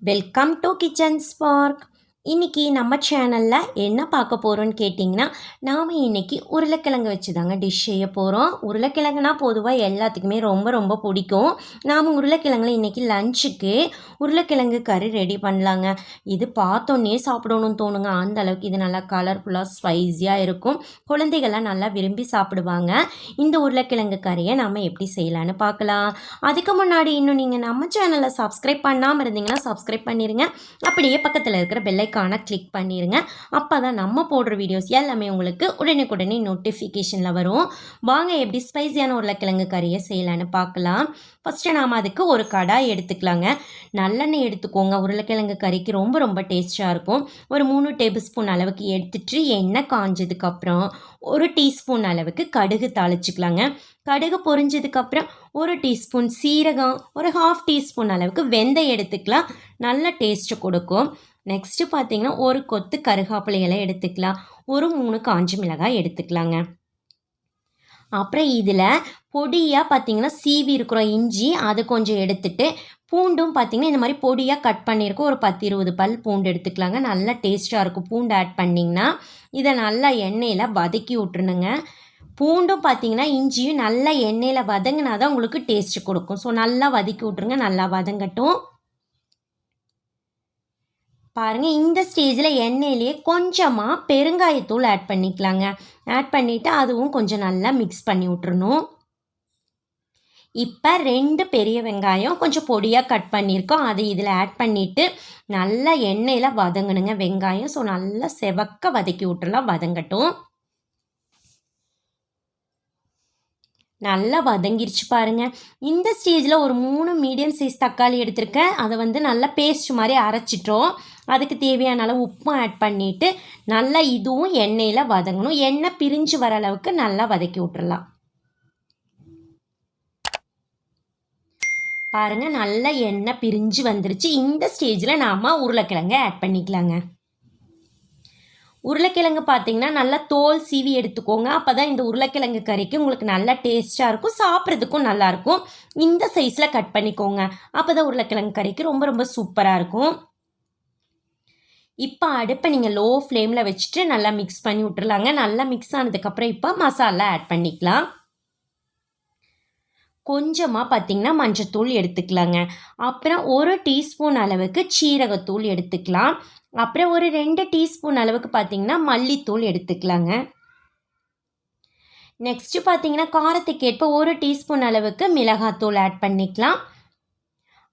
Welcome to kitchen spark. இன்றைக்கி நம்ம சேனலில் என்ன பார்க்க போகிறோன்னு கேட்டிங்கன்னா, நாம் இன்றைக்கி உருளைக்கிழங்கு வச்சு தாங்க டிஷ் செய்ய போகிறோம். உருளைக்கிழங்குனா பொதுவாக எல்லாத்துக்குமே ரொம்ப ரொம்ப பிடிக்கும். நாம் உருளைக்கிழங்குல இன்றைக்கி லஞ்சுக்கு உருளைக்கிழங்கு கறி ரெடி பண்ணலாங்க. இது பார்த்தோன்னே சாப்பிடணும்னு தோணுங்க. அந்த அளவுக்கு இது நல்லா கலர்ஃபுல்லாக ஸ்பைஸியாக இருக்கும். குழந்தைகள்லாம் நல்லா விரும்பி சாப்பிடுவாங்க. இந்த உருளைக்கிழங்கு கறியை நாம் எப்படி செய்யலான்னு பார்க்கலாம். அதுக்கு முன்னாடி இன்னும் நீங்கள் நம்ம சேனலை சப்ஸ்கிரைப் பண்ணாமல் இருந்தீங்கன்னா சப்ஸ்கிரைப் பண்ணிடுங்க. அப்படியே பக்கத்தில் இருக்கிற பெல்லைக்கான கிளிக் பண்ணிடுங்க. அப்போ தான் நம்ம போடுற வீடியோஸ் எல்லாமே உங்களுக்கு உடனுக்குடனே நோட்டிஃபிகேஷனில் வரும். வாங்க எப்படி ஸ்பைஸியான உருளைக்கிழங்கு கறியை செய்யலான்னு பார்க்கலாம். ஃபஸ்ட்டு நாம் அதுக்கு ஒரு கடாய் எடுத்துக்கலாங்க. நல்லெண்ணெய் எடுத்துக்கோங்க. உருளைக்கிழங்கு கறிக்கு ரொம்ப ரொம்ப டேஸ்ட்டாக இருக்கும். ஒரு 3 டேபிள் ஸ்பூன் அளவுக்கு எடுத்துட்டு எண்ணெய் காஞ்சதுக்கப்புறம் 1 டீஸ்பூன் அளவுக்கு கடுகு தாளிச்சிக்கலாங்க. கடுகு பொரிஞ்சதுக்கப்புறம் 1 டீஸ்பூன் சீரகம், ஒரு 1/2 டீஸ்பூன் அளவுக்கு வெந்தயம் எடுத்துக்கலாம். நல்ல டேஸ்ட்டு கொடுக்கும். நெக்ஸ்ட்டு பார்த்தீங்கன்னா ஒரு கொத்து கருகாப்பிலை இலை எடுத்துக்கலாம். ஒரு 3 காஞ்ச மிளகாய் எடுத்துக்கலாங்க. அப்புறம் இதில் பொடியாக பார்த்தீங்கன்னா சீவி இருக்கிற இஞ்சி அது கொஞ்சம் எடுத்துட்டு, பூண்டும் பார்த்தீங்கன்னா இந்த மாதிரி பொடியாக கட் பண்ணியிருக்கோம். ஒரு 10-20 பல் பூண்டு எடுத்துக்கலாங்க. நல்லா டேஸ்ட்டாக இருக்கும். பூண்டு ஆட் பண்ணிங்கன்னா இதை நல்லா எண்ணெயில் வதக்கி விட்டுருணுங்க. பூண்டும் பார்த்தீங்கன்னா இஞ்சியும் நல்லா எண்ணெயில் வதங்கினா தான் உங்களுக்கு டேஸ்ட்டு கொடுக்கும். ஸோ நல்லா வதக்கி விட்ருங்க. நல்லா வதங்கட்டும். பாருங்கள், இந்த ஸ்டேஜில் எண்ணெயிலேயே கொஞ்சமாக பெருங்காயத்தூள் ஆட் பண்ணிக்கலாங்க. ஆட் பண்ணிவிட்டு அதுவும் கொஞ்சம் நல்லா மிக்ஸ் பண்ணி விட்றணும். இப்போ 2 பெரிய வெங்காயம் கொஞ்சம் பொடியாக கட் பண்ணியிருக்கோம். அதை இதில் ஆட் பண்ணிவிட்டு நல்லா எண்ணெயில் வதங்கணுங்க வெங்காயம். ஸோ நல்லா செவக்க வதக்கி விட்டுறலாம். வதங்கட்டும். நல்லா வதங்கிருச்சு பாருங்கள். இந்த ஸ்டேஜில் ஒரு 3 மீடியம் சைஸ் தக்காளி எடுத்திருக்கேன். அதை நல்லா பேஸ்ட் மாதிரி அரைச்சிட்டோம். அதுக்கு தேவையான அளவு உப்பும் ஆட் பண்ணிவிட்டு நல்லா இதுவும் எண்ணெயில் வதங்கணும். எண்ணெய் பிரிஞ்சு வர அளவுக்கு நல்லா வதக்கி விட்டுறலாம். பாருங்கள், நல்லா எண்ணெய் பிரிஞ்சு வந்துருச்சு. இந்த ஸ்டேஜில் நாம் உருளைக்கிழங்கை ஆட் பண்ணிக்கலாங்க. உருளைக்கிழங்கு பார்த்தீங்கன்னா நல்லா தோல் சீவி எடுத்துக்கோங்க. அப்போ தான் இந்த உருளைக்கிழங்கு கறிக்கு உங்களுக்கு நல்லா டேஸ்ட்டாக இருக்கும், சாப்பிட்றதுக்கும் நல்லாயிருக்கும். இந்த சைஸில் கட் பண்ணிக்கோங்க. அப்போ தான் உருளைக்கிழங்கு கறிக்கு ரொம்ப ரொம்ப சூப்பராக இருக்கும். இப்போ அடுப்பை நீங்கள் லோ ஃப்ளேமில் வச்சுட்டு நல்லா மிக்ஸ் பண்ணி விட்டுறலாங்க. நல்லா மிக்ஸ் ஆனதுக்கப்புறம் இப்போ மசாலா ஆட் பண்ணிக்கலாம். கொஞ்சமாக பார்த்தீங்கன்னா மஞ்சத்தூள் எடுத்துக்கலாங்க. அப்புறம் 1 டீஸ்பூன் அளவுக்கு சீரகத்தூள் எடுத்துக்கலாம். அப்புறம் ஒரு 2 டீஸ்பூன் அளவுக்கு பார்த்தீங்கன்னா மல்லித்தூள் எடுத்துக்கலாங்க. நெக்ஸ்ட்டு பார்த்தீங்கன்னா காரத்துக்கு ஏற்ப 1 டீஸ்பூன் அளவுக்கு மிளகாத்தூள் ஆட் பண்ணிக்கலாம்.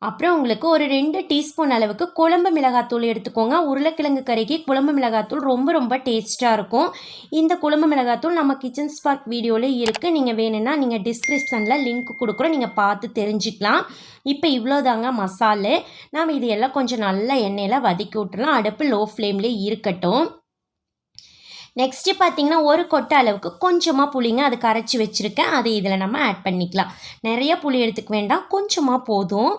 அப்புறம் உங்களுக்கு ஒரு 2 டீஸ்பூன் அளவுக்கு குழம்பு மிளகாத்தூள் எடுத்துக்கோங்க. உருளைக்கிழங்கு கறிக்கு குழம்பு மிளகாத்தூள் ரொம்ப ரொம்ப டேஸ்ட்டாக இருக்கும். இந்த குழம்பு மிளகாத்தூள் நம்ம கிச்சன் ஸ்பார்க் வீடியோவில் இருக்குது. நீங்கள் வேணும்னா நீங்கள் டிஸ்கிரிப்ஷனில் லிங்க் கொடுக்குறோம், நீங்கள் பார்த்து தெரிஞ்சுக்கலாம். இப்போ இவ்வளோதாங்க மசாலு. நாம் இது எல்லாம் கொஞ்சம் நல்லா எண்ணெயில் வதக்கி விட்டுறலாம். அடுப்பு லோ ஃப்ளேம்லேயே இருக்கட்டும். நெக்ஸ்ட்டு பார்த்தீங்கன்னா ஒரு கொட்டை அளவுக்கு கொஞ்சமாக புளிங்க, அது கரைச்சி வச்சுருக்கேன். அதை இதில் நம்ம ஆட் பண்ணிக்கலாம். நிறைய புளி எடுத்துக்க வேண்டாம், கொஞ்சமாக போதும்.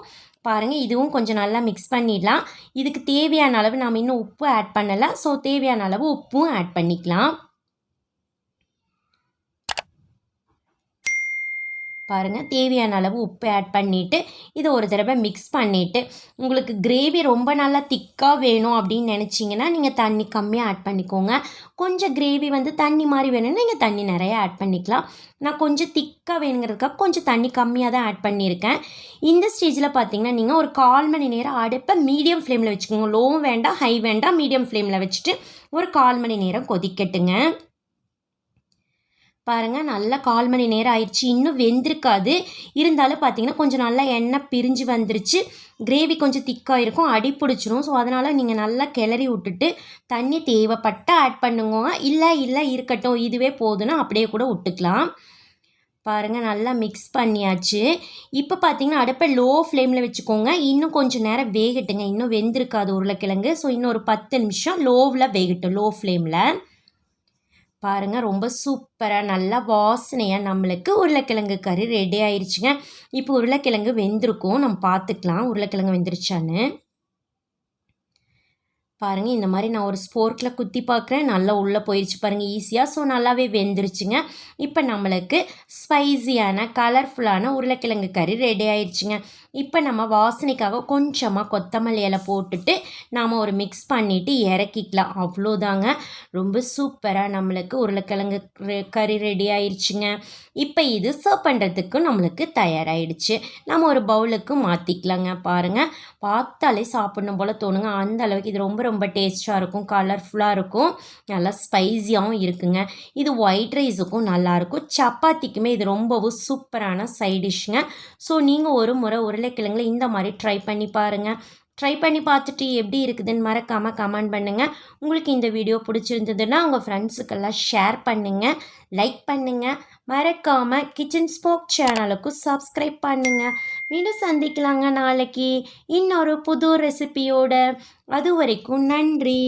பாருங்கள், இதுவும் கொஞ்சம் நல்லா மிக்ஸ் பண்ணிடலாம். இதுக்கு தேவையான அளவு நாம் இன்னும் உப்பு ஆட் பண்ணலை. ஸோ தேவையான அளவு உப்பும் ஆட் பண்ணிக்கலாம். பாருங்கள், தேவையான அளவு உப்பு ஆட் பண்ணிவிட்டு இதை ஒரு தடவை மிக்ஸ் பண்ணிவிட்டு, உங்களுக்கு கிரேவி ரொம்ப நல்லா திக்காக வேணும் அப்படின்னு நினச்சிங்கன்னா நீங்கள் தண்ணி கம்மியாக ஆட் பண்ணிக்கோங்க. கொஞ்சம் கிரேவி தண்ணி மாதிரி வேணும்னா நீங்கள் தண்ணி நிறையா ஆட் பண்ணிக்கலாம். நான் கொஞ்சம் திக்காக வேணுங்கிறதுக்காக கொஞ்சம் தண்ணி கம்மியாக தான் ஆட் பண்ணியிருக்கேன். இந்த ஸ்டேஜில் பார்த்தீங்கன்னா நீங்கள் ஒரு 1/4 மணி நேரம் அடுப்பை மீடியம் ஃப்ளேமில் வச்சுக்கோங்க. லோவும் வேண்டாம், ஹை வேண்டாம், மீடியம் ஃப்ளேமில் வச்சுட்டு ஒரு 1/4 மணி நேரம் கொதிக்கட்டுங்க. பாருங்கள், நல்லா 1/4 மணி நேரம் ஆயிடுச்சு. இன்னும் வெந்திருக்காது. இருந்தாலும் பார்த்தீங்கன்னா கொஞ்சம் நல்லா எண்ணெய் பிரிஞ்சு வந்துருச்சு. கிரேவி கொஞ்சம் திக்காக இருக்கும், அடி பிடிச்சிரும். ஸோ அதனால் நீங்கள் நல்லா கிளறி விட்டுட்டு தண்ணி தேவைப்பட்டால் ஆட் பண்ணுங்க. இல்லை இருக்கட்டும், இதுவே போதுன்னா அப்படியே கூட விட்டுக்கலாம். பாருங்கள், நல்லா மிக்ஸ் பண்ணியாச்சு. இப்போ பார்த்தீங்கன்னா அடுப்பை லோ ஃப்ளேமில் வச்சுக்கோங்க. இன்னும் கொஞ்சம் நேரம் வேகட்டுங்க. இன்னும் வெந்திருக்காது உருளைக்கிழங்கு. ஸோ இன்னும் ஒரு 10 நிமிஷம் லோவில் வேகட்டும், லோ ஃப்ளேமில். பாருங்கள், ரொம்ப சூப்பராக நல்லா வாசனையாக நம்மளுக்கு உருளைக்கிழங்கு கறி ரெடி ஆயிடுச்சுங்க. இப்போ உருளைக்கிழங்கு வெந்திருக்கும், நம்ம பார்த்துக்கலாம் உருளைக்கிழங்கு வெந்துருச்சான்னு. பாருங்கள், இந்த மாதிரி நான் ஒரு ஸ்போர்க்கில் குத்தி பார்க்குறேன். நல்லா உள்ளே போயிடுச்சு பாருங்கள், ஈஸியாக. ஸோ நல்லாவே வெந்துருச்சுங்க. இப்போ நம்மளுக்கு ஸ்பைஸியான கலர்ஃபுல்லான உருளைக்கிழங்கு கறி ரெடி ஆயிடுச்சுங்க. இப்போ நம்ம வாசனைக்காக கொஞ்சமாக கொத்தமல்லி இலை போட்டுட்டு நாம் ஒரு மிக்ஸ் பண்ணிவிட்டு இறக்கிக்கலாம். அவ்வளோதாங்க. ரொம்ப சூப்பராக நம்மளுக்கு உருளைக்கிழங்கு கறி ரெடி ஆயிடுச்சுங்க. இப்போ இது சர்வ் பண்ணுறதுக்கு நம்மளுக்கு தயாராகிடுச்சு. நம்ம ஒரு பவுலுக்கு மாற்றிக்கலாங்க. பாருங்கள், பார்த்தாலே சாப்பிடணும் போல் தோணுங்க. அந்த அளவுக்கு இது ரொம்ப ரொம்ப டேஸ்ட்டாக இருக்கும், கலர்ஃபுல்லாக இருக்கும், நல்லா ஸ்பைஸியாகவும் இருக்குங்க. இது ஒயிட் ரைஸுக்கும் நல்லாயிருக்கும், சப்பாத்திக்குமே இது ரொம்பவும் சூப்பரான சைட் டிஷ்ங்க. ஸோ நீங்கள் ஒரு முறை உருளைக்கிழங்குல இந்த மாதிரி ட்ரை பண்ணி பாருங்கள். ட்ரை பண்ணி பார்த்துட்டு எப்படி இருக்குதுன்னு மறக்காமல் கமெண்ட் பண்ணுங்கள். உங்களுக்கு இந்த வீடியோ பிடிச்சிருந்ததுன்னா உங்கள் ஃப்ரெண்ட்ஸுக்கெல்லாம் ஷேர் பண்ணுங்கள், லைக் பண்ணுங்கள். மறக்காமல் கிச்சன் ஸ்போக் சேனலுக்கும் சப்ஸ்கிரைப் பண்ணுங்கள். மீண்டும் சந்திக்கலாங்க நாளைக்கு இன்னொரு புது ரெசிபியோட. அது வரைக்கும் நன்றி.